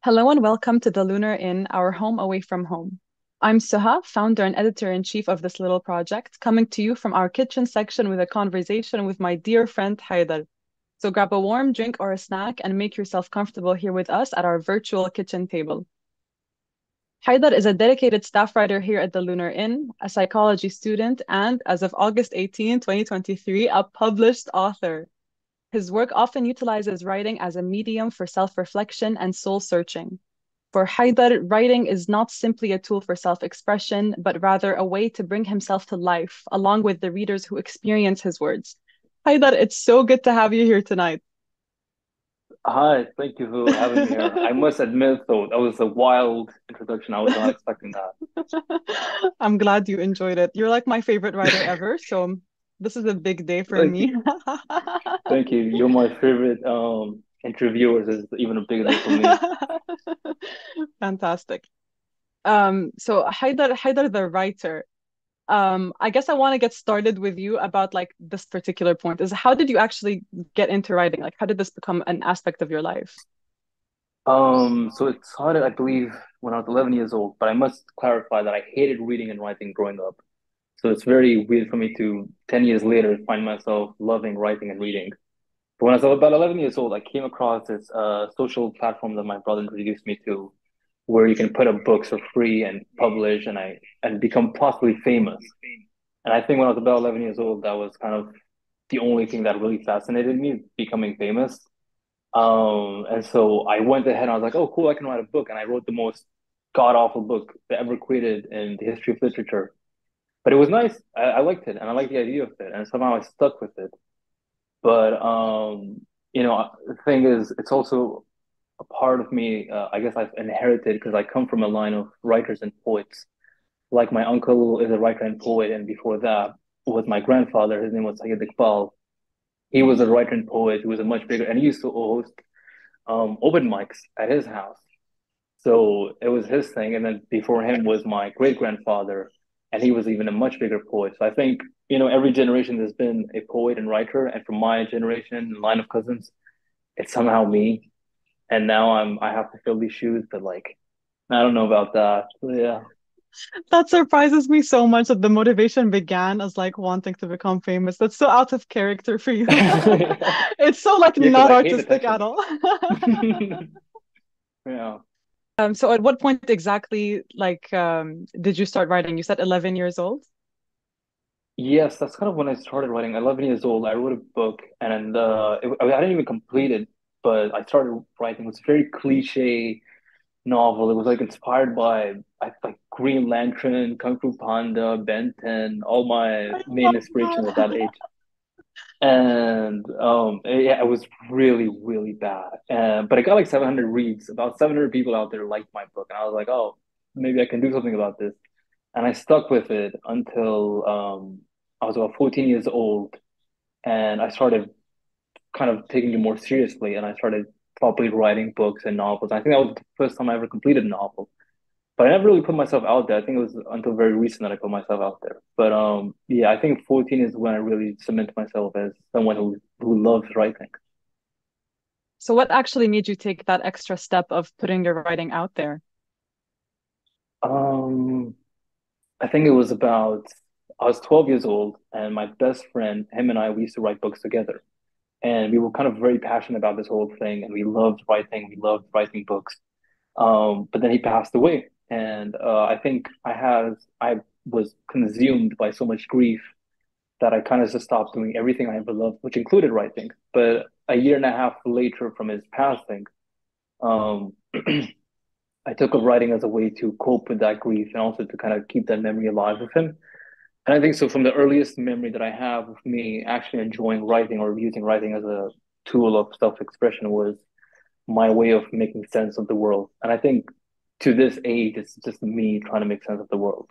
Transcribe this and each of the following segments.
Hello and welcome to the Lunar Inn, our home away from home. I'm Suha, founder and editor-in-chief of this little project, coming to you from our kitchen section with a conversation with my dear friend Haidar. So grab a warm drink or a snack and make yourself comfortable here with us at our virtual kitchen table. Haidar is a dedicated staff writer here at the Lunar Inn, a psychology student, and as of August 18, 2023, a published author. His work often utilizes writing as a medium for self-reflection and soul-searching. For Haidar, writing is not simply a tool for self-expression, but rather a way to bring himself to life, along with the readers who experience his words. Haidar, it's so good to have you here tonight. Hi, thank you for having me here. I must admit, though, that was a wild introduction. I was not expecting that. I'm glad you enjoyed it. You're like my favorite writer ever, so this is a big day for Thank me. you. Thank you. You're my favorite interviewers. Is even a big day for me. Fantastic. So Haidar the writer. I guess I want to get started with you about like this particular point is how did you actually get into writing? Like how did this become an aspect of your life? So it started, I believe, when I was 11 years old, but I must clarify that I hated reading and writing growing up. So it's very weird for me to 10 years later find myself loving writing and reading. But when I was about 11 years old, I came across this social platform that my brother introduced me to, where you can put up books for free and publish and become possibly famous. And I think when I was about 11 years old, that was kind of the only thing that really fascinated me, becoming famous. And so I went ahead and I was like, oh, cool, I can write a book. And I wrote the most god awful book that ever created in the history of literature. But it was nice. I liked it and I liked the idea of it. And somehow I stuck with it. But the thing is, it's also a part of me. I guess I've inherited because I come from a line of writers and poets. Like my uncle is a writer and poet, and before that was my grandfather. His name was Sayyid Iqbal. He was a writer and poet. He was a much bigger, and he used to host open mics at his house. So it was his thing. And then before him was my great grandfather, and he was even a much bigger poet. So I think, every generation there's been a poet and writer. And from my generation, line of cousins, it's somehow me. And now I have to fill these shoes, but like, I don't know about that. But yeah. That surprises me so much that the motivation began as like wanting to become famous. That's so out of character for you. It's so like Yeah, because not I hate artistic at attention. all. Yeah. So at what point exactly like did you start writing? You said 11 years old? Yes, that's kind of when I started writing. 11 years old, I wrote a book, and I didn't even complete it, but I started writing. It was a very cliche novel. It was like inspired by like Green Lantern, Kung Fu Panda, Ben 10, all my I main love inspirations at that that. age. And yeah, it was really, really bad. But I got like 700 reads. About 700 people out there liked my book, and I was like, oh, maybe I can do something about this. And I stuck with it until I was about 14 years old, and I started kind of taking it more seriously, and I started properly writing books and novels. I think that was the first time I ever completed a novel. But I never really put myself out there. I think it was until very recent that I put myself out there. But yeah, I think 14 is when I really cemented myself as someone who loves writing. So what actually made you take that extra step of putting your writing out there? Um, I think it was about I was 12 years old, and my best friend, him and I, we used to write books together. And we were kind of very passionate about this whole thing, and we loved writing books. But then he passed away, and I think I was consumed by so much grief that I kind of just stopped doing everything I ever loved, which included writing. But a year and a half later from his passing, um, I took up writing as a way to cope with that grief and also to kind of keep that memory alive of him. And I think so from the earliest memory that I have of me actually enjoying writing or using writing as a tool of self-expression was my way of making sense of the world. And I think to this age, it's just me trying to make sense of the world.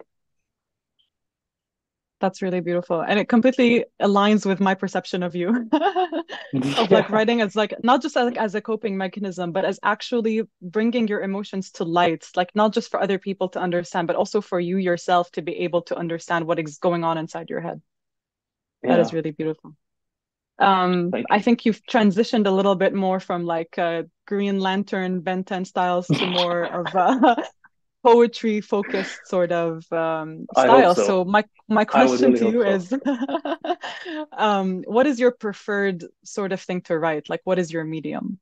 That's really beautiful. And it completely aligns with my perception of you of like Yeah. writing as like not just like as a coping mechanism, but as actually bringing your emotions to light, like not just for other people to understand, but also for you yourself to be able to understand what is going on inside your head. That is Yeah. really beautiful. Thank I you. think you've transitioned a little bit more from like Green Lantern, Ben 10 styles to more of poetry focused sort of I hope style. so. So my I would question really to hope you so. is, what is your preferred sort of thing to write? Like, what is your medium?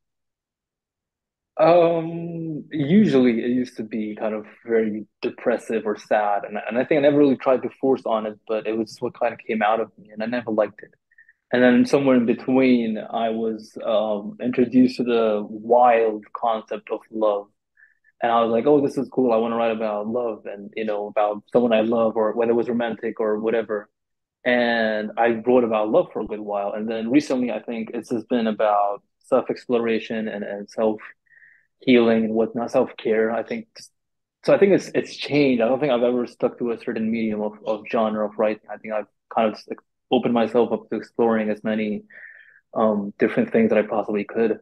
Usually it used to be kind of very depressive or sad, and I think I never really tried to force on it, but it was what kind of came out of me, and I never liked it. And then somewhere in between, I was introduced to the wild concept of love, and I was like, "Oh, this is cool. I want to write about love, and about someone I love, or whether it was romantic or whatever." And I wrote about love for a good while, and then recently, I think it's just been about self-exploration and self healing and whatnot, self care. I think so. I think it's changed. I don't think I've ever stuck to a certain medium of genre of writing. I think I've kind of like opened myself up to exploring as many different things that I possibly could.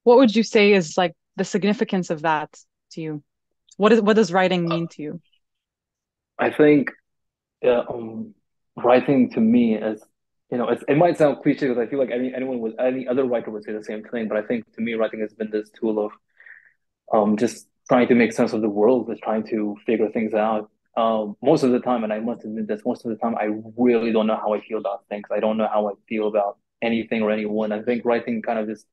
What would you say is like the significance of that to you? What does writing mean to you? I think writing to me is it might sound cliche because I feel like any other writer would say the same thing, but I think to me writing has been this tool of just trying to make sense of the world, just trying to figure things out. Most of the time, and I must admit this, most of the time, I really don't know how I feel about things. I don't know how I feel about anything or anyone. I think writing kind of just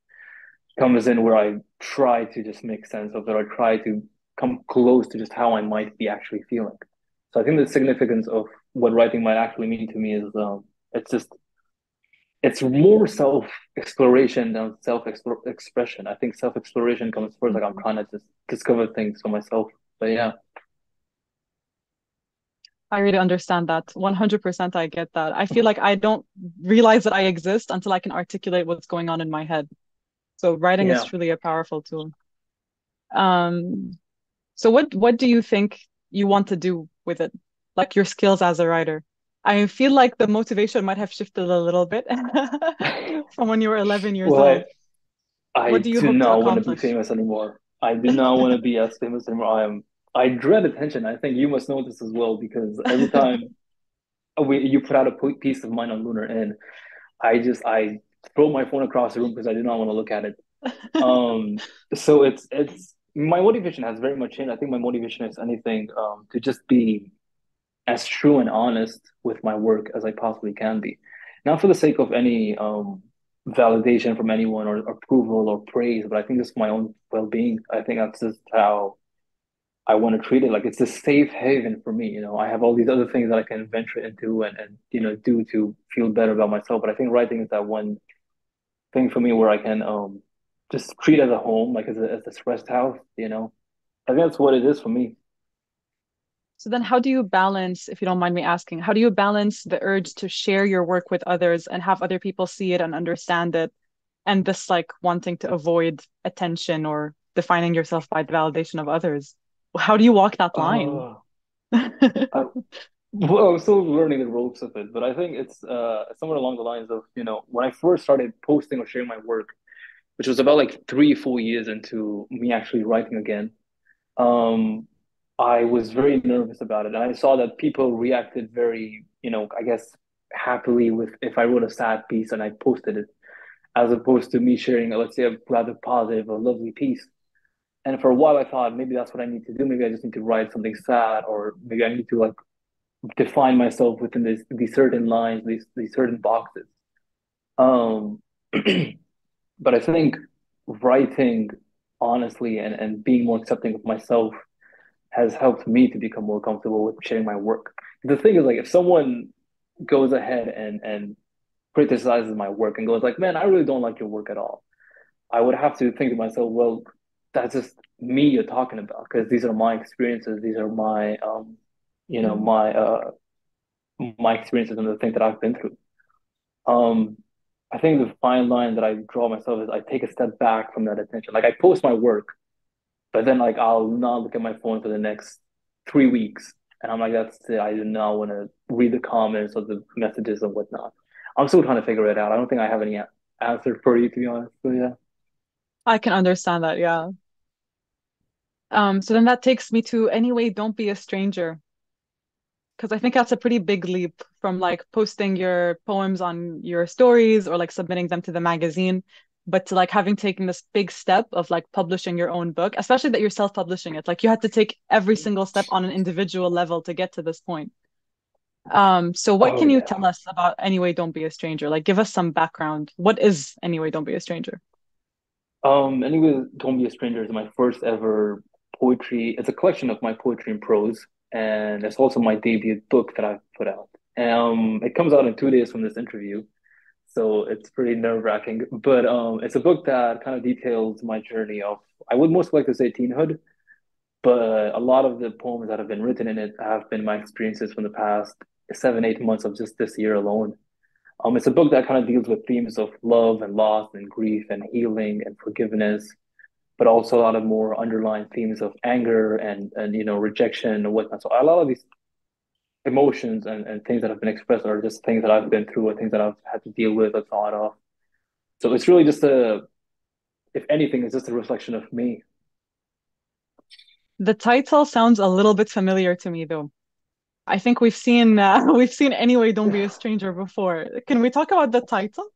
comes in where I try to just make sense of it, or try to come close to just how I might be actually feeling. So I think the significance of what writing might actually mean to me is it's just it's more self exploration than self expression. I think self exploration comes first. Like I'm Mhm. trying to just discover things for myself. But yeah, I really understand that. 100% I get that. I feel like I don't realize that I exist until I can articulate what's going on in my head. So writing is yeah. truly a powerful tool. Um, so what do you think you want to do with it? Like your skills as a writer? I feel like the motivation might have shifted a little bit from when you were 11 years Well, old. I What do you do hope to not want to be accomplish? famous anymore. I do not want to be as famous anymore. I dread attention. I think you must know this as well because every time you put out a piece of mine on Lunar Inn, I throw my phone across the room because I do not want to look at it. Um, so it's my motivation has very much changed. I think my motivation is anything to just be as true and honest with my work as I possibly can be. Not for the sake of any validation from anyone or approval or praise, but I think just my own well-being. I think that's just how I want to treat it. Like it's a safe haven for me. I have all these other things that I can venture into and do to feel better about myself. But I think writing is that one thing for me where I can just treat it as a home, like as a rest house. I think that's what it is for me. So then how do you balance, if you don't mind me asking, how do you balance the urge to share your work with others and have other people see it and understand it, and this like wanting to avoid attention or defining yourself by the validation of others? How do you walk that line? Uh, I, well, I'm still learning the ropes of it, but I think it's somewhere along the lines of, when I first started posting or sharing my work, which was about like 3, 4 years into me actually writing again. Um, I was very nervous about it, and I saw that people reacted very, I guess, happily with if I wrote a sad piece and I posted it, as opposed to me sharing, let's say, a rather positive or lovely piece. And for a while, I thought maybe that's what I need to do. Maybe I just need to write something sad, or maybe I need to like define myself within these certain lines, these certain boxes. Um, but I think writing honestly and being more accepting of myself has helped me to become more comfortable with sharing my work. The thing is, like, if someone goes ahead and criticizes my work and goes like, "Man, I really don't like your work at all," I would have to think to myself, "Well, that's just me you're talking about because these are my experiences. These are my you know, Mm. my uh, my experiences and the things that I've been through." Um, I think the fine line that I draw myself is I take a step back from that attention. Like I post my work, but then like I'll not look at my phone for the next 3 weeks. And I'm like, that's it. I do not want to read the comments or the messages and whatnot. I'm still trying to figure it out. I don't think I have any answer for you, to be honest. So yeah. I can understand that, yeah. So then that takes me to anyway, don't be a stranger, because I think that's a pretty big leap from like posting your poems on your stories or like submitting them to the magazine, but to like having taken this big step of like publishing your own book, especially that you're self-publishing it. Like you had to take every single step on an individual level to get to this point. So what Oh can you yeah. tell us about Anyway, Don't Be a Stranger? Like give us some background. What is Anyway, Don't Be a Stranger? Anyway, Don't Be a Stranger is my first ever poetry. It's a collection of my poetry and prose, and it's also my debut book that I've put out. It comes out in 2 days from this interview, so it's pretty nerve-wracking. But it's a book that kind of details my journey of, I would most like to say teenhood, but a lot of the poems that have been written in it have been my experiences from the past 7, 8 months of just this year alone. It's a book that kind of deals with themes of love and loss and grief and healing and forgiveness, but also a lot of more underlying themes of anger and rejection and whatnot. So a lot of these emotions and things that have been expressed are just things that I've been through or things that I've had to deal with or thought of. So it's really just if anything, it's just a reflection of me. The title sounds a little bit familiar to me though. I think we've seen we've seen Anyway, Don't Be a Stranger before. Can we talk about the title?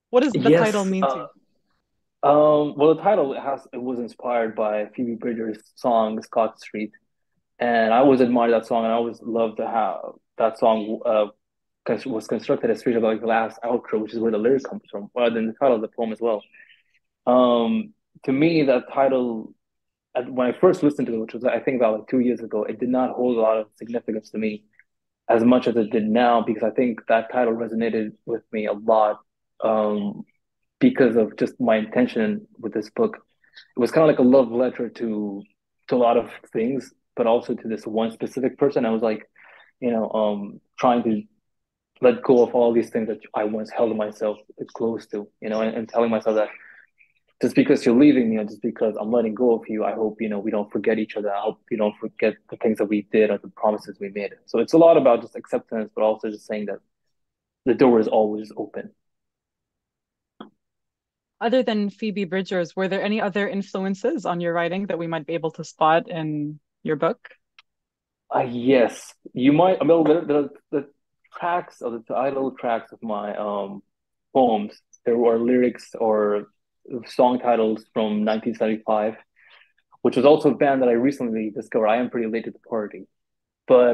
What does the title Yes. mean to you? Well, the title it was inspired by Phoebe Bridgers' song Scott Street, and I always admired that song, and I always loved how that song was constructed, especially like the last outro, which is where the lyric comes from, rather than the title of the poem as well. Um, to me, that title, when I first listened to it, which was I think about like 2 years ago, it did not hold a lot of significance to me as much as it did now because I think that title resonated with me a lot um, because of just my intention with this book. It was kind of like a love letter to a lot of things, but also to this one specific person. I was like, trying to let go of all these things that I once held myself close to, and telling myself that just because you're leaving me, or just because I'm letting go of you, I hope, we don't forget each other. I hope we don't forget the things that we did or the promises we made. So it's a lot about just acceptance, but also just saying that the door is always open. Other than Phoebe Bridgers, were there any other influences on your writing that we might be able to spot in your book? Yes, you might. I mean, the tracks or the title tracks of my poems, there were lyrics or song titles from 1975, which was also a band that I recently discovered. I am pretty late to the party, but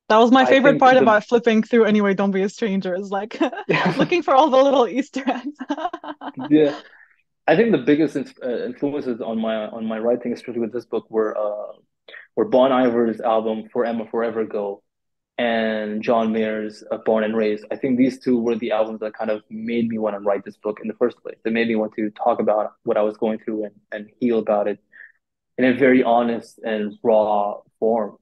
That was my I favorite think part the about flipping through Anyway, Don't Be a Stranger is like looking for all the little Easter eggs. yeah, I think the biggest influences on my writing, especially with this book, were Bon Iver's album Forever Ago and John Mayer's Born and Raised. I think these two were the albums that kind of made me want to write this book in the first place. They made me want to talk about what I was going through and heal about it in a very honest and raw form.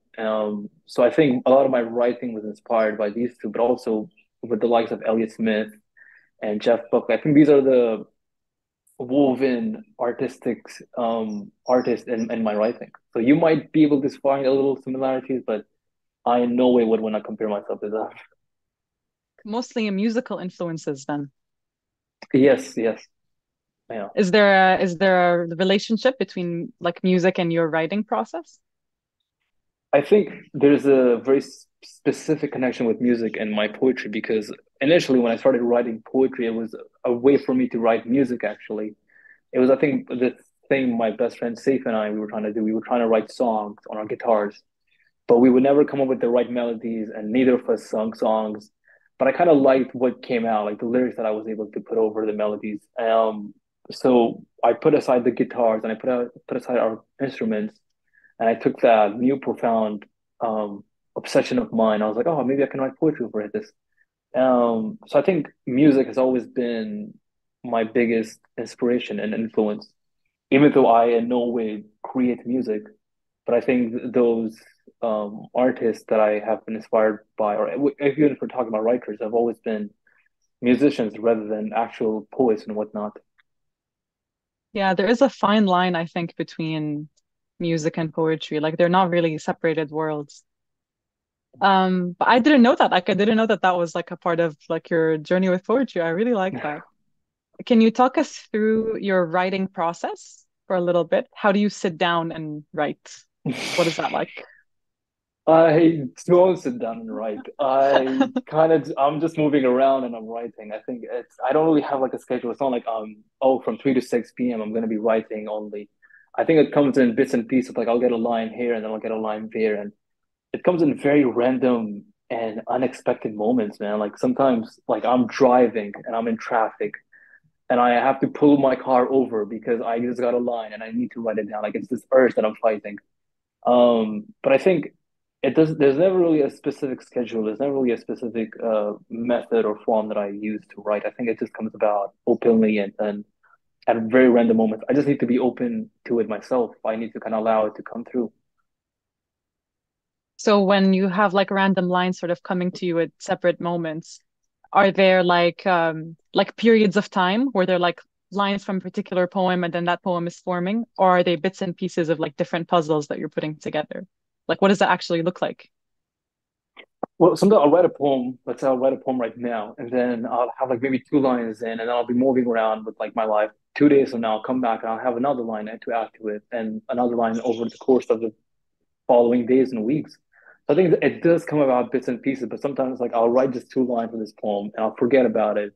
So I think a lot of my writing was inspired by these two, but also with the likes of Elliott Smith and Jeff Buckley. I think these are the woven artistic artists in my writing. So you might be able to find a little similarities, but I in no way would want to compare myself to that. Mostly musical influences then. Yes, yes. Yeah. Is there a relationship between like music and your writing process? I think there's a very specific connection with music and my poetry because initially when I started writing poetry, it was a way for me to write music actually. It was, I think, the thing my best friend Saif and I we were trying to do. We were trying to write songs on our guitars, but we would never come up with the right melodies, and neither of us sung songs. But I kind of liked what came out, like the lyrics that I was able to put over the melodies. So I put aside the guitars and I put aside our instruments, and I took that new profound obsession of mine. I was like, oh, maybe I can write poetry over this. So I think music has always been my biggest inspiration and influence, even though I in no way create music. But I think those artists that I have been inspired by, or even if we're talking about writers, have always been musicians rather than actual poets and whatnot. Yeah, there is a fine line, I think, between music and poetry. Like they're not really separated worlds. But I didn't know that. Like I didn't know that that was like a part of like your journey with poetry. I really like that. Can you talk us through your writing process for a little bit? How do you sit down and write? What is that like? I don't sit down and write. I'm just moving around and I'm writing. I don't really have like a schedule. It's not like oh from 3 to 6 p.m. I'm gonna be writing only. I think it comes in bits and pieces. Like I'll get a line here and then I'll get a line there, and it comes in very random and unexpected moments, man. Like sometimes like I'm driving and I'm in traffic and I have to pull my car over because I just got a line and I need to write it down. Like it's this urge that I'm fighting. But I think it does. There's never really a specific schedule. There's never really a specific method or form that I use to write. I think it just comes about openly and at very random moments. I just need to be open to it myself. I need to kind of allow it to come through. So when you have like random lines sort of coming to you at separate moments, are there like periods of time where they're like lines from a particular poem and then that poem is forming, or are they bits and pieces of like different puzzles that you're putting together? Like what does that actually look like? Well, sometimes I'll write a poem. Let's say I'll write a poem right now, and then I'll have like maybe two lines in, and then I'll be moving around with like my life. 2 days from now, I'll come back and I'll have another line to add to it, and another line over the course of the following days and weeks. So I think it does come about bits and pieces, but sometimes like I'll write just two lines of this poem and I'll forget about it.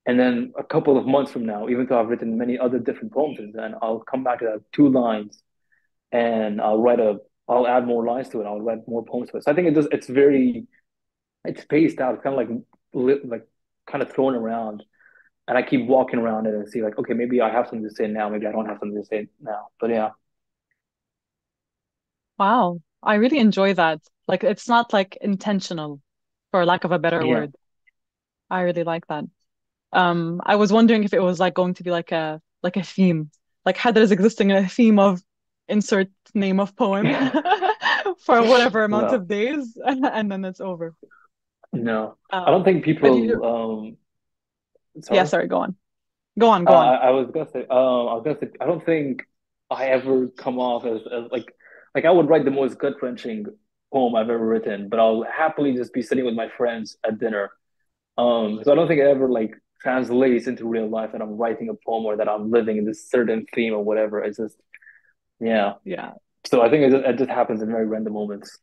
And then a couple of months from now, even though I've written many other different poems, and then I'll come back to that two lines and I'll add more lines to it. I'll write more poems to it. So I think it's spaced out. It's kind of like like kind of thrown around. And I keep walking around it and see like, okay, maybe I have something to say now. Maybe I don't have something to say now. But yeah, Wow, I really enjoy that. Like it's not like intentional, for lack of a better yeah. word. I really like that. I was wondering if it was like going to be like a theme, like Heather is existing in a theme of insert name of poem for whatever amount No, of days, and then it's over. no. I don't Um, think but you, people, yeah, sorry. sorry, go on, go on, go on. I was gonna say, I don't think I ever come off as like I would write the most gut-wrenching poem I've ever written, but I'll happily just be sitting with my friends at dinner. So I don't think it ever like translates into real life that I'm writing a poem or that I'm living in this certain theme or whatever. It's just, yeah. Yeah, So I think it just happens in very random moments.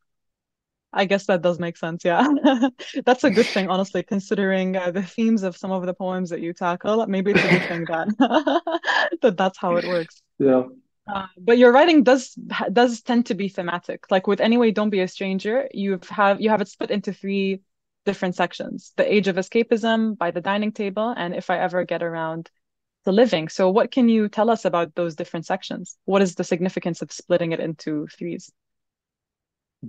I guess that does make sense. Yeah, that's a good thing, honestly, considering the themes of some of the poems that you tackle. Maybe it's a good thing that that that's how it works. Yeah. But your writing does tend to be thematic. Like with Anyway, Don't Be a Stranger, you have it split into three different sections: The Age of Escapism, By the Dining Table, and If I Ever Get Around to Living. So what can you tell us about those different sections? What is the significance of splitting it into threes?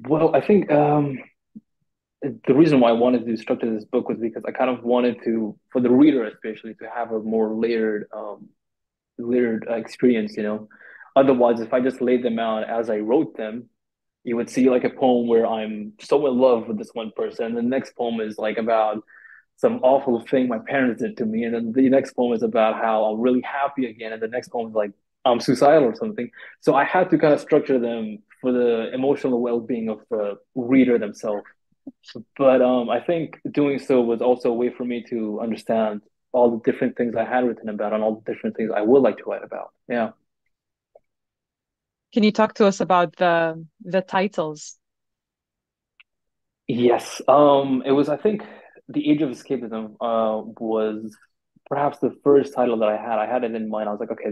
Well, I think the reason why I wanted to structure this book was because I kind of wanted to, for the reader especially, to have a more layered experience, you know. Otherwise, if I just laid them out as I wrote them, you would see like a poem where I'm so in love with this one person. And the next poem is like about some awful thing my parents did to me. And then the next poem is about how I'm really happy again. And the next poem is like I'm suicidal or something. So I had to kind of structure them for the emotional well-being of the reader themselves. But I think doing so was also a way for me to understand all the different things I had written about and all the different things I would like to write about. Yeah. Can you talk to us about the titles? Yes. It was, I think, The Age of Escapism was perhaps the first title that I had. I had it in mind. I was like, okay,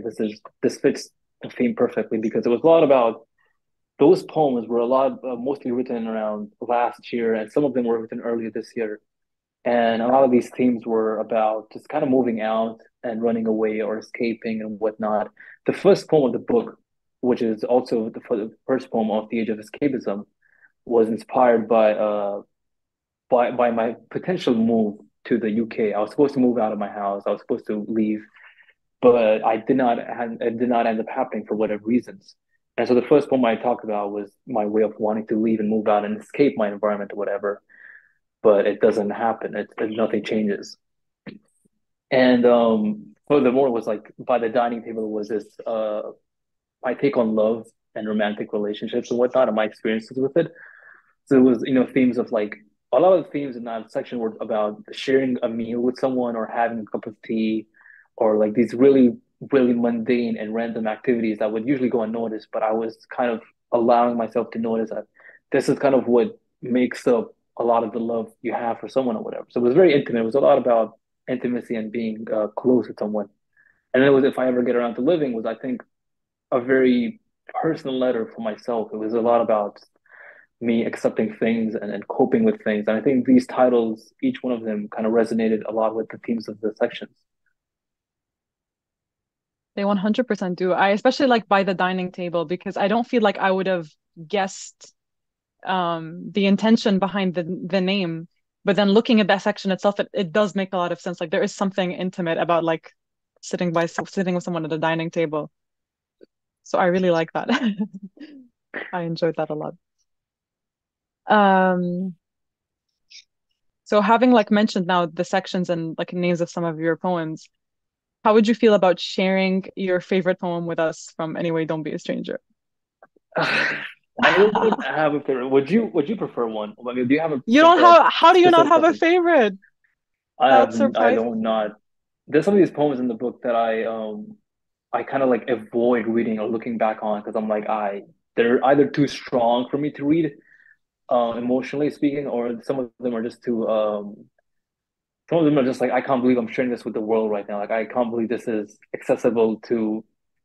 this fits the theme perfectly because it was a lot about those poems were a lot mostly written around last year, and some of them were written earlier this year. And a lot of these themes were about just kind of moving out and running away or escaping and whatnot. The first poem of the book, which is also the first poem of The Age of Escapism, was inspired by my potential move to the UK. I was supposed to move out of my house. I was supposed to leave, but I did not. It did not end up happening for whatever reasons. And so the first poem I talked about was my way of wanting to leave and move out and escape my environment or whatever. But it doesn't happen. Nothing changes. And furthermore, was like by the dining table was this my take on love and romantic relationships and whatnot, and my experiences with it. So it was, you know, themes of like a lot of the themes in that section were about sharing a meal with someone or having a cup of tea or like these really mundane and random activities that would usually go unnoticed, but I was kind of allowing myself to notice that this is kind of what makes up a lot of the love you have for someone or whatever. So it was very intimate. It was a lot about intimacy and being close with someone. And then it was If I Ever Get Around to Living was, I think, a very personal letter for myself. It was a lot about me accepting things and coping with things. And I think these titles, each one of them kind of resonated a lot with the themes of the sections. They 100% do. I especially like By the Dining Table because I don't feel like I would have guessed the intention behind the name. But then looking at that section itself, it does make a lot of sense. Like there is something intimate about like sitting with someone at a dining table. So I really like that. I enjoyed that a lot. Um, so having like mentioned now the sections and like names of some of your poems, how would you feel about sharing your favorite poem with us from Anyway, Don't Be a Stranger? I don't have a favorite. Would you prefer one? I mean, do you have You don't have, how do you not specific have a preference? favorite? That's I surprising. don't not. There's some of these poems in the book that I kind of like avoid reading or looking back on because I'm like they're either too strong for me to read, emotionally speaking, or some of them are just too some of them are just like I can't believe I'm sharing this with the world right now. Like I can't believe this is accessible to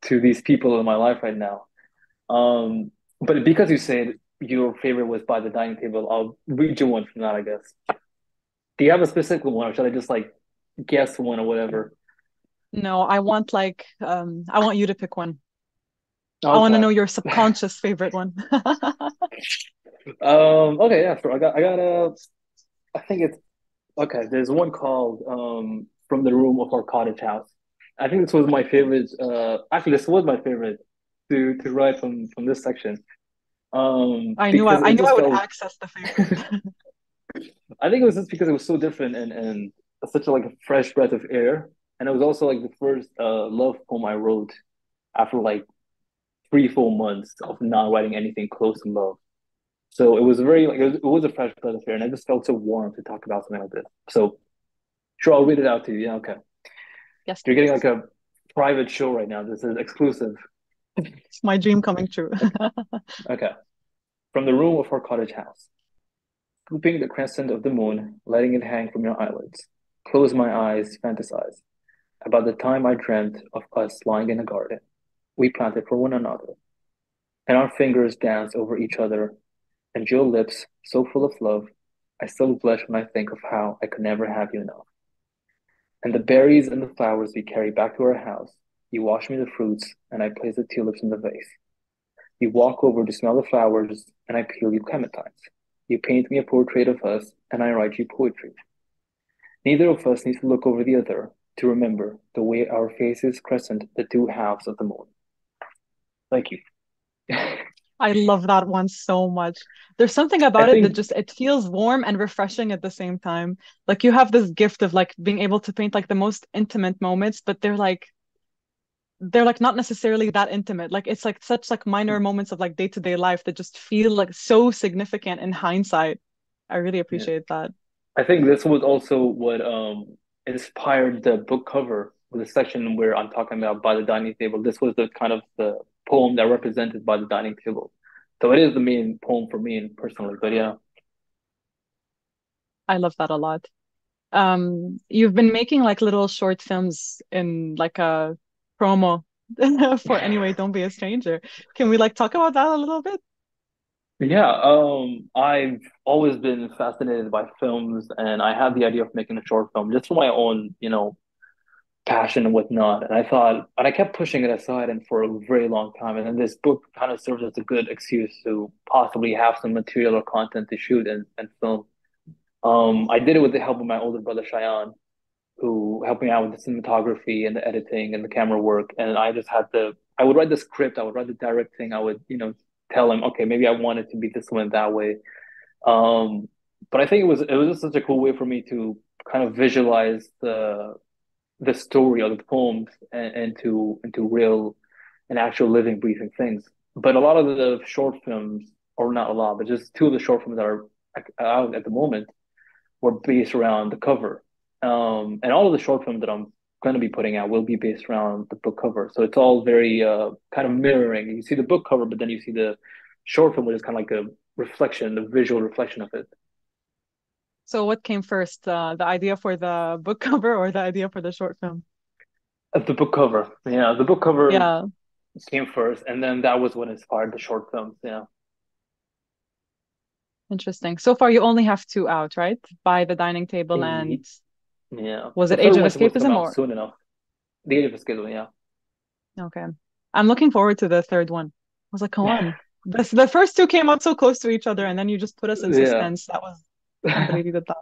these people in my life right now. But because you said your favorite was By the Dining Table, I'll read you one from that, I guess. Do you have a specific one, or should I just like guess one or whatever? No, I want like I want you to pick one. I want to Okay. know your subconscious favorite one. Okay, yeah, sure. I think it's okay. There's one called From the Room of Our Cottage House. I think this was my favorite. Actually, this was my favorite to write from this section. Because I it knew I just would felt. access the favorite. I think it was just because it was so different and such a like a fresh breath of air. And it was also like the first love poem I wrote after like 3 full months of not writing anything close to love. So it was very like it was a fresh breath of air, and I just felt so warm to talk about something like this. So sure, I'll read it out to you. Yeah, okay. Yes, You're getting like please. a private show right now. This is exclusive. It's my dream coming true. Okay. From the room of our cottage house, scooping the crescent of the moon, letting it hang from your eyelids. Close my eyes, fantasize about the time I dreamt of us lying in a garden we planted for one another, and our fingers danced over each other, and your lips, so full of love, I still blush when I think of how I could never have you enough. And the berries and the flowers we carry back to our house, you wash me the fruits, and I place the tulips in the vase. You walk over to smell the flowers, and I peel you clementines. You paint me a portrait of us, and I write you poetry. Neither of us needs to look over the other to remember the way our faces crescent the two halves of the moon. Thank you. I love that one so much. There's something I about it that think, just it feels warm and refreshing at the same time. Like you have this gift of like being able to paint like the most intimate moments, but they're like not necessarily that intimate. Like it's like such like minor moments of like day-to-day life that just feel like so significant in hindsight. I really yeah, appreciate that. I think this was also what inspired the book cover with the section where I'm talking about By the Dining Table. This was the kind of the poem that represented By the Dining Table. So it is the main poem for me personally. But yeah, I love that a lot. You've been making like little short films in like a promo for Anyway, Don't Be a Stranger. Can we like talk about that a little bit? yeah. I've always been fascinated by films, and I had the idea of making a short film just for my own, passion and whatnot. And I thought, and I kept pushing it aside and for a very long time. And then this book kind of serves as a good excuse to possibly have some material or content to shoot and film. I did it with the help of my older brother Cheyenne, who helped me out with the cinematography and the editing and the camera work. And I would write the script, I would write the directing, I would, tell him, okay, maybe I want it to be this one that way. Um, but I think it was just such a cool way for me to kind of visualize the story of the poems into real and actual living, breathing things. But a lot of the short films, or not a lot, but just two of the short films that are out at the moment were based around the cover. And all of the short films that I'm going to be putting out will be based around the book cover. So it's all very kind of mirroring. You see the book cover, but then you see the short film, which is kind of like a reflection, the visual reflection of it. So what came first, the idea for the book cover or the idea for the short film? The book cover, yeah, the book cover Yeah, came first, and then that was what inspired the short films. Yeah, interesting. So far, you only have two out, right? By the Dining Table and E- yeah. was The it Age third of one's supposed to come Escapism out or soon enough. The Age of Escapism, yeah. okay? I'm looking forward to the third one. I was like, come on. The first two came out so close to each other, and then you just put us in Yeah. suspense. That was can't believe you did that.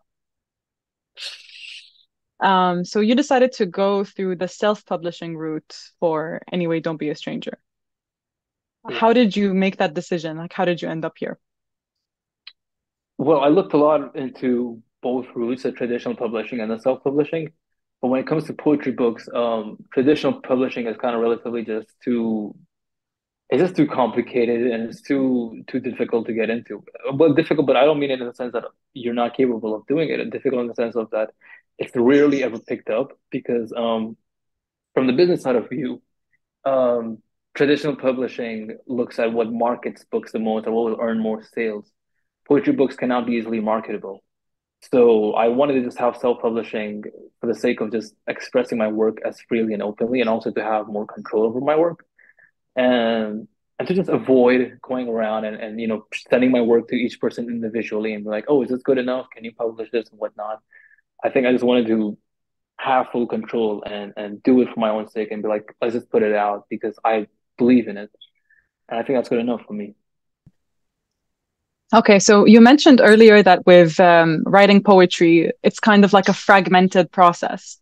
So you decided to go through the self-publishing route for Anyway, Don't Be a Stranger. Yeah. How did you make that decision? Like, how did you end up here? Well, I looked a lot into both routes, the traditional publishing and the self-publishing. But when it comes to poetry books, traditional publishing is kind of relatively just too, it's just too complicated and it's too difficult to get into. Well, difficult, but I don't mean it in the sense that you're not capable of doing it. Difficult in the sense of that it's rarely ever picked up because from the business side of view, um, traditional publishing looks at what markets books the most or what will earn more sales. Poetry books cannot be easily marketable. So I wanted to just have self-publishing for the sake of just expressing my work as freely and openly, and also to have more control over my work, and and to just avoid going around and sending my work to each person individually and be like, oh, is this good enough? Can you publish this and whatnot? I think I just wanted to have full control and do it for my own sake and be like, let's just put it out because I believe in it, and I think that's good enough for me. Okay, so you mentioned earlier that with writing poetry, it's kind of like a fragmented process.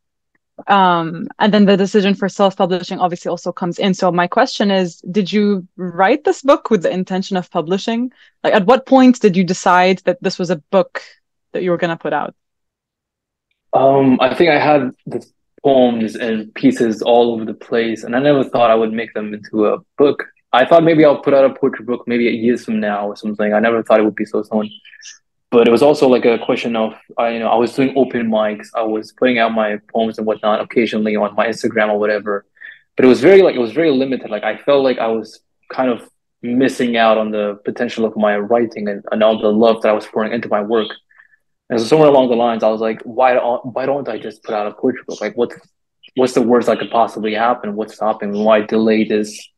And then the decision for self-publishing obviously also comes in. So my question is, did you write this book with the intention of publishing? Like, at what point did you decide that this was a book that you were going to put out? I think I had the poems and pieces all over the place, and I never thought I would make them into a book. I thought maybe I'll put out a poetry book maybe 8 years from now or something. I never thought it would be so soon. But it was also like a question of I was doing open mics. I was putting out my poems and whatnot occasionally on my Instagram or whatever. But it was very limited. Like I felt like I was kind of missing out on the potential of my writing and all the love that I was pouring into my work. And so somewhere along the lines, I was like, why don't I just put out a poetry book? Like what's the worst that could possibly happen? What's stopping me? Why delay this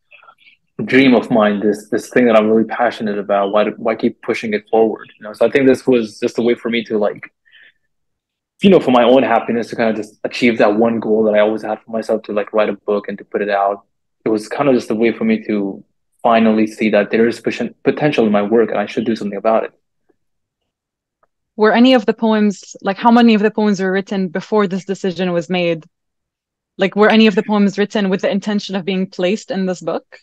dream of mine, this thing that I'm really passionate about? Why keep pushing it forward? So I think this was just a way for me to like, for my own happiness to kind of just achieve that one goal that I always had for myself to like write a book and to put it out. It was kind of just a way for me to finally see that there is potential in my work and I should do something about it. Were any of the poems, like how many of the poems were written before this decision was made? Like, were any of the poems written with the intention of being placed in this book?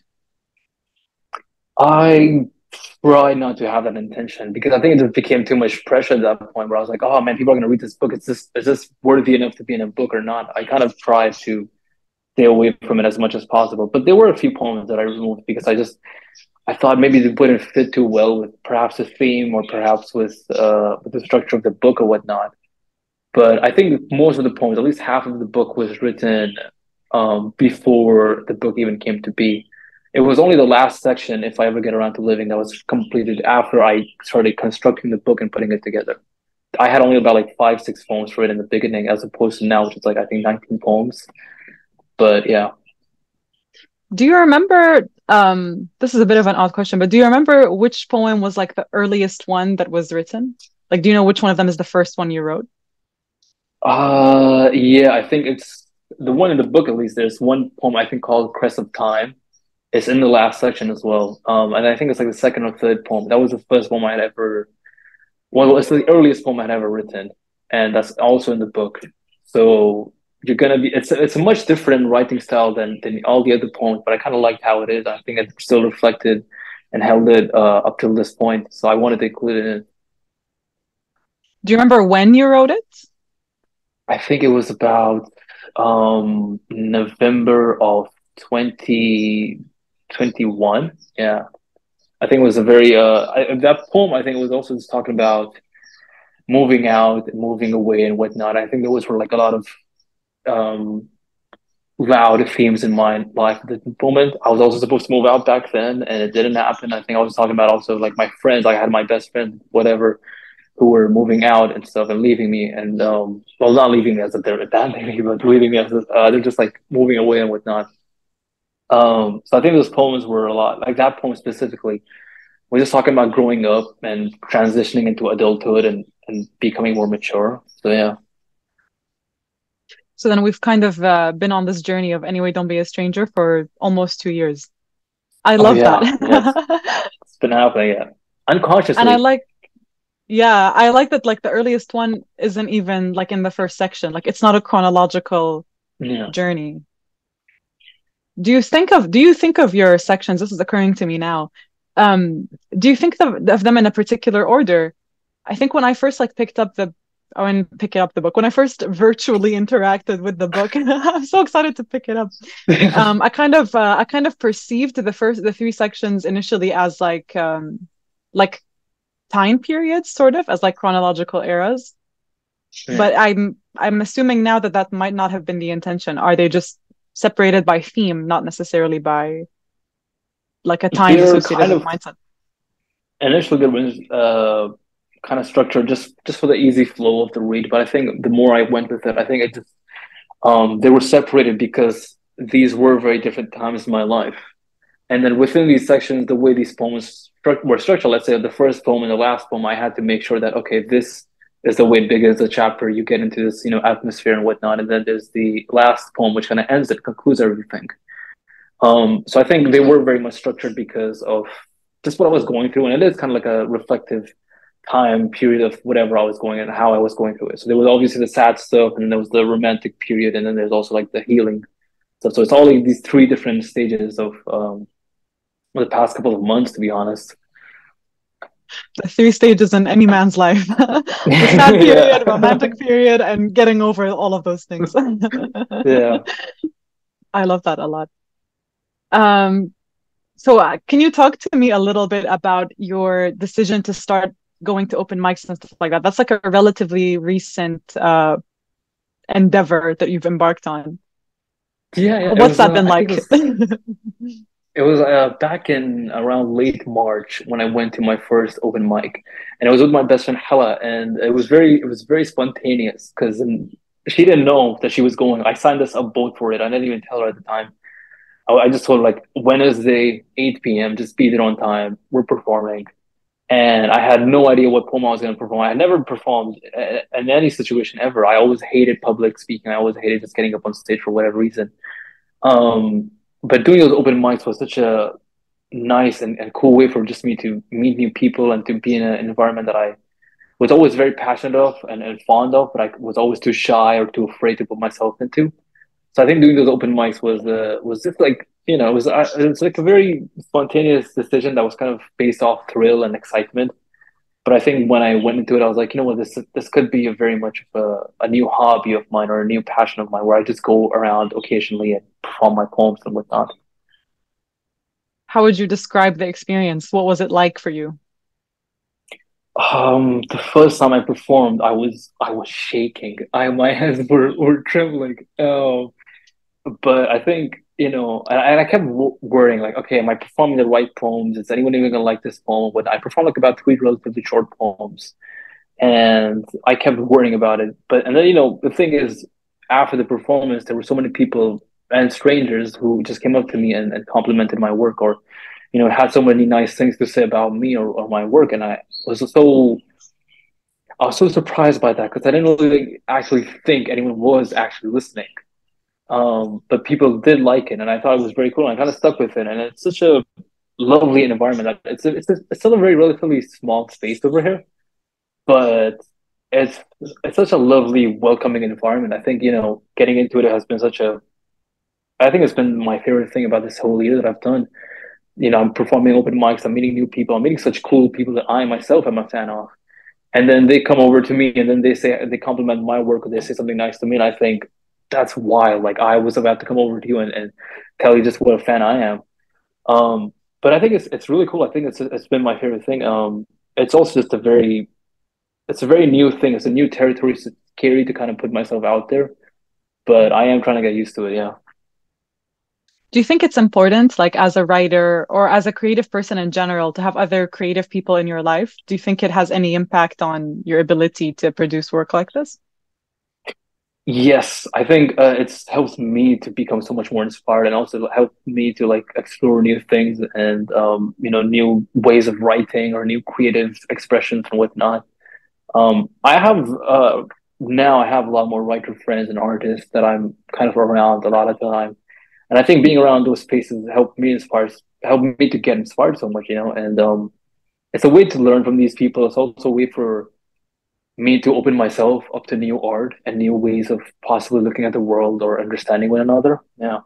I try not to have that intention because I think it just became too much pressure at that point where I was like, oh man, people are gonna read this book. Is this worthy enough to be in a book or not? I kind of tried to stay away from it as much as possible. But there were a few poems that I removed because I thought maybe they wouldn't fit too well with perhaps the theme or perhaps with the structure of the book or whatnot. But I think most of the poems, at least half of the book, was written before the book even came to be. It was only the last section, if I ever get around to living, that was completed after I started constructing the book and putting it together. I had only about like 5, 6 poems for it in the beginning, as opposed to now, which is like I think 19 poems. But yeah, Do you remember, this is a bit of an odd question, but do you remember which poem was like the earliest one that was written? Like, do you know which one of them is the first one you wrote? yeah, I think it's the one in the book. At least there's one poem I think called "Crest of Time." It's in the last section as well. And I think it's like the second or third poem. That was the first poem I had ever. Well, it's the earliest poem I had ever written, and that's also in the book. So you're gonna be. It's a much different writing style than all the other poems, but I kind of liked how it is. I think it still reflected and held it up till this point. So I wanted to include it in. Do you remember when you wrote it? I think it was about November of 2021. Yeah. I think it was a very that poem I think was also just talking about moving out and moving away and whatnot. I think those were like a lot of um loud themes in my life at the moment. I was also supposed to move out back then, and it didn't happen. I think I was talking about also like my friends. Like I had my best friend, whatever, who were moving out and stuff and leaving me, and well, not leaving me as if they're abandoning me, but leaving me as if, they're just like moving away and whatnot. So I think those poems were a lot like that poem specifically. We're just talking about growing up and transitioning into adulthood and becoming more mature. So yeah. So then we've kind of been on this journey of Anyway, Don't Be a Stranger for almost 2 years. I Oh love that. yeah, yes, it's been happening. Yeah, And I unconsciously. like, yeah, I like that like the earliest one isn't even like in the first section. Like it's not a chronological Yeah. journey. Do you think of your sections? This is occurring to me now. Do you think of them in a particular order? I think when I first like picked up the I didn't pick up the book. When I first virtually interacted with the book, I'm so excited to pick it up. I kind of perceived the three sections initially as like time periods, sort of, as like chronological eras. Yeah. But I'm assuming now that that might not have been the intention. Are they just separated by theme, not necessarily by like a times They're associated kind with of mindset? initially there was kind of structured just for the easy flow of the read, but I think the more I went with it, I think it just they were separated because these were very different times in my life. And then within these sections, the way these poems were structured, let's say the first poem and the last poem, I had to make sure that, okay, this is the way it begins the chapter. You get into this, atmosphere and whatnot. And then there's the last poem, which kind of ends it, concludes everything. So I think they were very much structured because of just what I was going through. And it is kind of like a reflective time period of whatever I was going and how I was going through it. So there was obviously the sad stuff, and then there was the romantic period, and then there's also like the healing stuff. So it's all like these three different stages of the past couple of months, to be honest. The three stages in any man's life: the sad period, Yeah. romantic period, and getting over all of those things. Yeah. I love that a lot. Um, so can you talk to me a little bit about your decision to start going to open mics and stuff like that? That's like a relatively recent endeavor that you've embarked on. Yeah, yeah. It What's was that been I think like? it was back in around late March when I went to my first open mic, and I was with my best friend Hala, and it was very spontaneous because she didn't know that she was going. I signed us up both for it. I didn't even tell her at the time. I just told her like Wednesday, 8 p.m. Just be there on time. We're performing. And I had no idea what poem I was going to perform. I had never performed in any situation ever. I always hated public speaking. I always hated just getting up on stage for whatever reason. Um, but doing those open mics was such a nice and cool way for just me to meet new people and to be in an environment that I was always very passionate of and fond of, but I was always too shy or too afraid to put myself into. So I think doing those open mics was just like it was like a very spontaneous decision that was kind of based off thrill and excitement. But I think when I went into it, I was like, you know what, this could be a very much of a new hobby of mine or a new passion of mine, where I just go around occasionally and perform my poems and whatnot. How would you describe the experience? What was it like for you? The first time I performed, I was shaking. My hands were trembling. But I think, and I kept worrying, like, okay, am I performing the right poems? Is anyone even gonna like this poem? But I performed like about three relatively short poems, and I kept worrying about it. But and then the thing is, after the performance, there were so many people and strangers who just came up to me and complimented my work, or had so many nice things to say about me or my work, and was so I was so surprised by that because I didn't really actually think anyone was actually listening. But people did like it, and I thought it was very cool. And I kind of stuck with it, and it's such a lovely environment. That it's still a very relatively small space over here, but it's it's such a lovely, welcoming environment. I think getting into it has been such a. I think it's been my favorite thing about this whole year that I've done. I'm performing open mics. I'm meeting new people. I'm meeting such cool people that I myself am a fan of. And then they come over to me, and then they compliment my work, or they say something nice to me, and I think that's wild. Like I was about to come over to you and tell you just what a fan I am. Um, but I think it's really cool. I think it's been my favorite thing. It's also just it's a very new thing. It's a new territory. It's scary to kind of put myself out there, but I am trying to get used to it. Yeah. Do you think it's important, like as a writer or as a creative person in general, to have other creative people in your life? Do you think it has any impact on your ability to produce work like this? Yes, I think it's helped me to become so much more inspired, and also helped me to like explore new things and new ways of writing or new creative expressions and whatnot. I have now I have a lot more writer friends and artists that I'm kind of around a lot of time, and I think being around those spaces helped me to get inspired so much, and it's a way to learn from these people. It's also a way for me to open myself up to new art and new ways of possibly looking at the world or understanding one another. Yeah.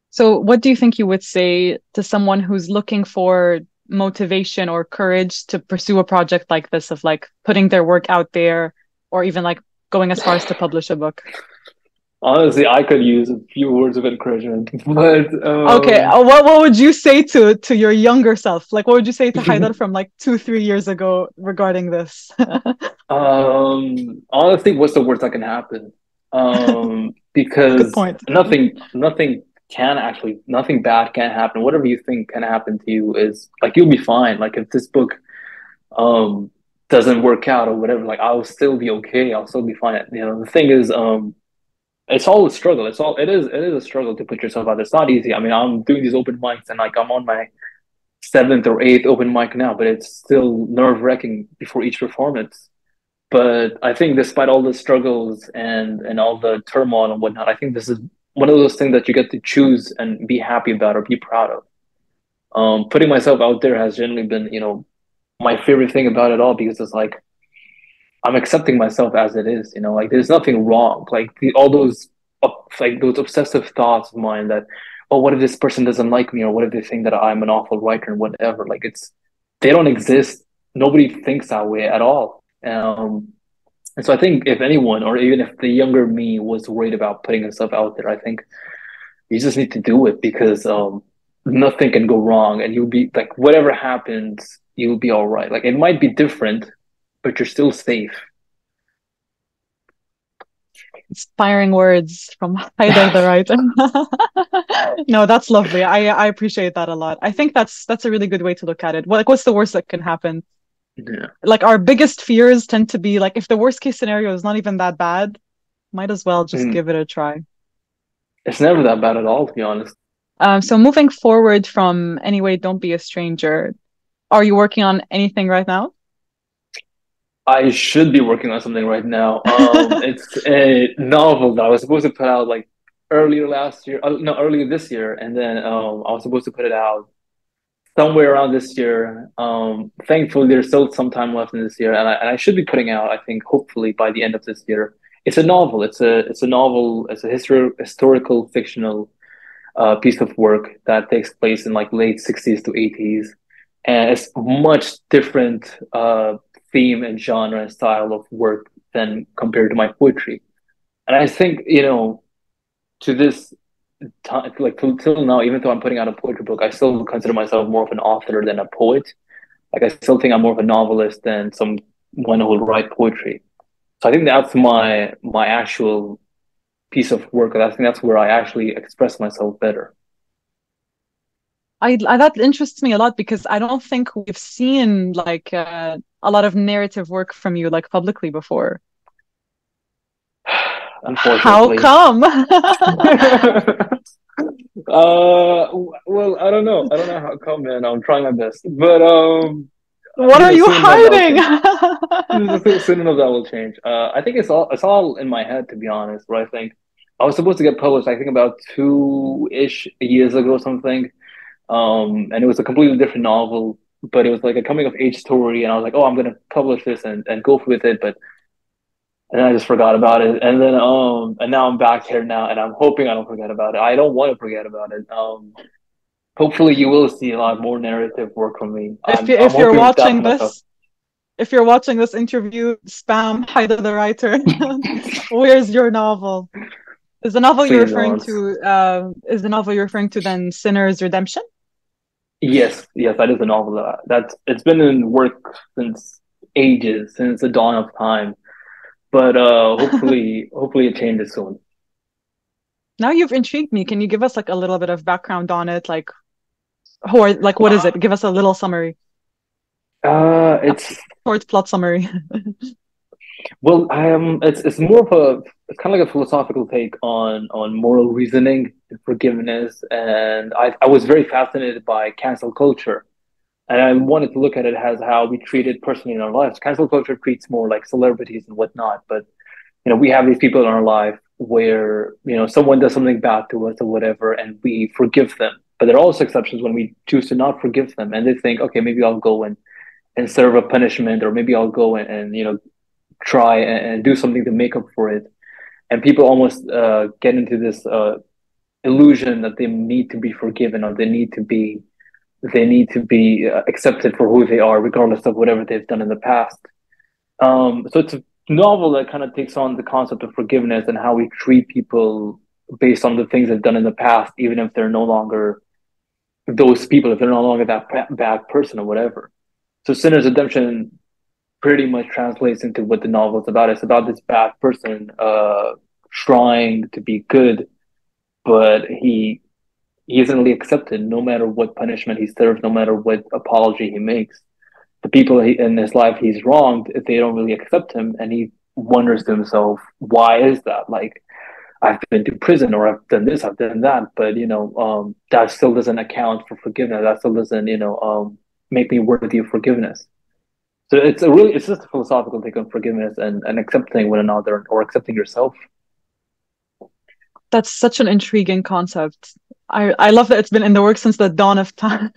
So, what do you think you would say to someone who's looking for motivation or courage to pursue a project like this, of like putting their work out there, or even like going as far as to publish a book? Honestly, I could use a few words of encouragement, but Okay, what would you say to your younger self? Like, what would you say to Haidar from like 2, 3 years ago regarding this? honestly, what's the worst that can happen? Good Because point. nothing bad can happen. Whatever you think can happen to you is like you'll be fine. Like if this book um doesn't work out or whatever, like I'll still be okay. I'll still be fine. The thing is, it's all a struggle. It is a struggle to put yourself out there. It's not easy. I mean, I'm doing these open mics and like I'm on my seventh or eighth open mic now, but it's still nerve-wracking before each performance. But I think despite all the struggles and all the turmoil and whatnot, I think this is one of those things that you get to choose and be happy about or be proud of. Putting myself out there has generally been, my favorite thing about it all because it's like I'm accepting myself as it is, like there's nothing wrong. Like all those like those obsessive thoughts of mine that, oh, what if this person doesn't like me, or what if they think that I'm an awful writer and whatever. Like they don't exist. Nobody thinks that way at all. And so I think if anyone, or even if the younger me was worried about putting himself out there, I think you just need to do it because nothing can go wrong, and you'll be like whatever happens, you'll be all right. Like it might be different, but you're still safe. Inspiring words from Haidar the writer. No, that's lovely. I appreciate that a lot. I think that's a really good way to look at it. Like, what's the worst that can happen? Yeah. Like, our biggest fears tend to be like, if the worst case scenario is not even that bad, might as well just Mm. give it a try. It's never that bad at all, to be honest. So moving forward from Anyway, Don't Be a Stranger, are you working on anything right now? I should be working on something right now. It's a novel that I was supposed to put out like earlier last year, no, earlier this year, and then I was supposed to put it out somewhere around this year. Thankfully, there's still some time left in this year, and I should be putting out, I think, hopefully by the end of this year. It's a novel. It's a novel. It's a historical fictional piece of work that takes place in like late 60s to 80s, and it's much different theme and genre and style of work than compared to my poetry. And I think to this time, like till now, even though I'm putting out a poetry book, I still consider myself more of an author than a poet. Like I still think I'm more of a novelist than someone who will write poetry. So I think that's my actual piece of work. I think that's where I actually express myself better. That interests me a lot because I don't think we've seen like a lot of narrative work from you like publicly before. How Unfortunately. come? Well, I don't know. I don't know how come, man. I'm trying my best, but What are you soon enough that will hiding? change. Soon enough that will change. I think it's all in my head, to be honest. Where I think I was supposed to get published, I think about 2-ish years ago, or something. And it was a completely different novel, but it was like a coming of age story, and I was like, oh, I'm gonna publish this and go with it, but and then I just forgot about it. And then and now I'm back here now, and I'm hoping I don't forget about it. I don't want to forget about it. Hopefully you will see a lot more narrative work from me. If I'm you I'm if you're hoping that for watching myself. this, if you're watching this interview, spam Haida the writer. Where's your novel? Please don't. Is the novel you're referring to then Sinner's Redemption? Yes, yes, that is a novel that's it's been in work since ages, since the dawn of time. But hopefully it changes soon. Now you've intrigued me. Can you give us like a little bit of background on it? Like, who are like what is it? Give us a little summary, a it's short plot summary. well, it's more of a it's kind of like a philosophical take on moral reasoning and forgiveness, and I was very fascinated by cancel culture, and I wanted to look at it as how we treat it personally in our lives. Cancel culture treats more like celebrities and whatnot, but we have these people in our life where, someone does something bad to us or whatever, and we forgive them. But there are also exceptions when we choose to not forgive them, and they think, okay, maybe I'll go and serve a punishment, or maybe I'll go and try and do something to make up for it. And people almost get into this illusion that they need to be forgiven, or they need to be accepted for who they are, regardless of whatever they've done in the past. So it's a novel that kind of takes on the concept of forgiveness and how we treat people based on the things they've done in the past, even if they're no longer those people, if they're no longer that bad person or whatever. So Sinner's Redemption pretty much translates into what the novel is about. It's about this bad person trying to be good, but he isn't really accepted no matter what punishment he serves, no matter what apology he makes. The people in his life he's wronged, they don't really accept him, and he wonders to himself, why is that? Like, I've been to prison, or I've done this, I've done that, but that still doesn't account for forgiveness. That still doesn't, make me worthy of forgiveness. So it's just a philosophical take on forgiveness and accepting one another, or accepting yourself. That's such an intriguing concept. I love that it's been in the works since the dawn of time.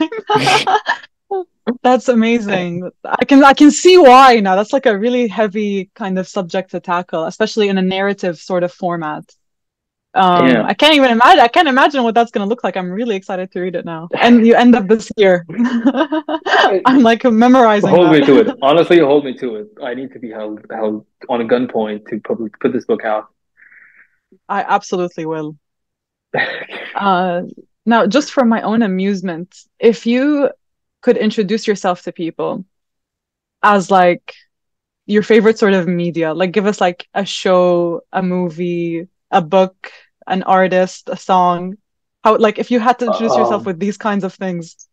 That's amazing. I can see why now. That's like a really heavy kind of subject to tackle, especially in a narrative sort of format. Yeah. I can't even imagine. I can't imagine what that's going to look like. I'm really excited to read it now. And you end up this year. I'm like memorizing Hold me to it. that. Honestly, hold me to it. I need to be held on a gunpoint to put this book out. I absolutely will. Uh, Now, just for my own amusement, if you could introduce yourself to people as like your favorite sort of media, like give us like a show, a movie, a book, an artist, a song. How, like, if you had to introduce yourself Um, with these kinds of things,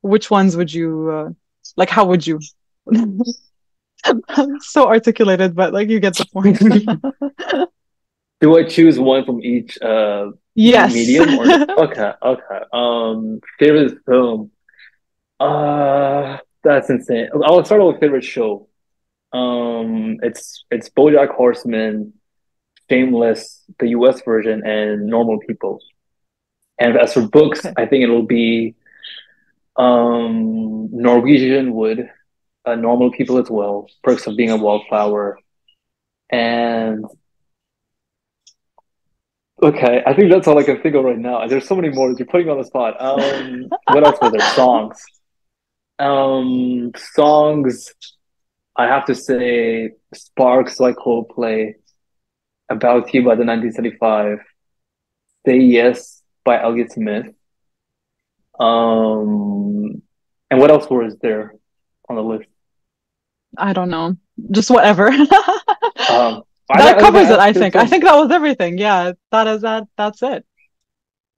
which ones would you, like, how would you? So articulated, but like you get the point. do I choose one from each Yes. medium, or okay, okay. Favorite film. That's insane. I'll start with favorite show. It's BoJack Horseman, Shameless, the US version, and Normal People. And as for books, Okay. I think it'll be Norwegian Wood, Normal People as well, Perks of Being a Wallflower, and okay, I think that's all I can think of right now. There's so many more. You're putting me on the spot. What else were there? Songs. Songs. I have to say, Sparks like Coldplay, About You by the 1975, Say Yes by Elliott Smith. Um, and what else was there on the list? I don't know. Just whatever. Um, That I think covers it, I I asked think. this I one. think that was everything. Yeah, that is that. That's it.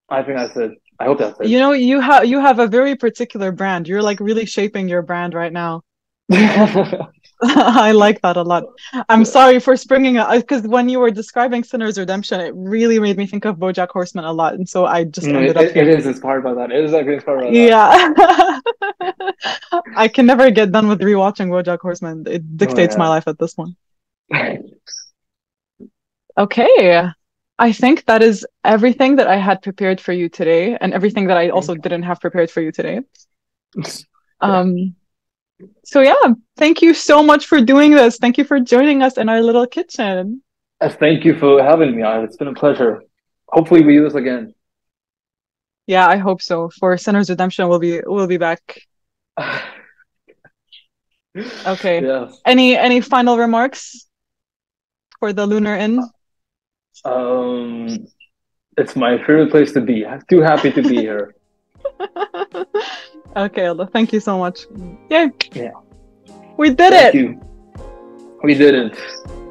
I think that's it. I hope that's You know, you have a very particular brand. You're like really shaping your brand right now. it. I like that a lot. I'm sorry for springing it because when you were describing Sinner's Redemption, it really made me think of BoJack Horseman a lot, and so I just No, ended it, up it here. is inspired by that. It is actually inspired by that. Yeah. I can never get done with rewatching BoJack Horseman. It Oh dictates my yeah. life at this point. Okay. I think that is everything that I had prepared for you today, and everything that I also didn't have prepared for you today. Yeah. Um, so yeah, thank you so much for doing this. Thank you for joining us in our little kitchen. Thank you for having me. It's been a pleasure. Hopefully we do this again. Yeah, I hope so. For Sinner's Redemption, we'll be back. Okay. Yeah. Any final remarks for the Lunar Inn? Um, it's my favorite place to be. I'm too happy to be here. Okay, Ella, thank you so much. Yay, Yeah. we did Thank it. you. We did it.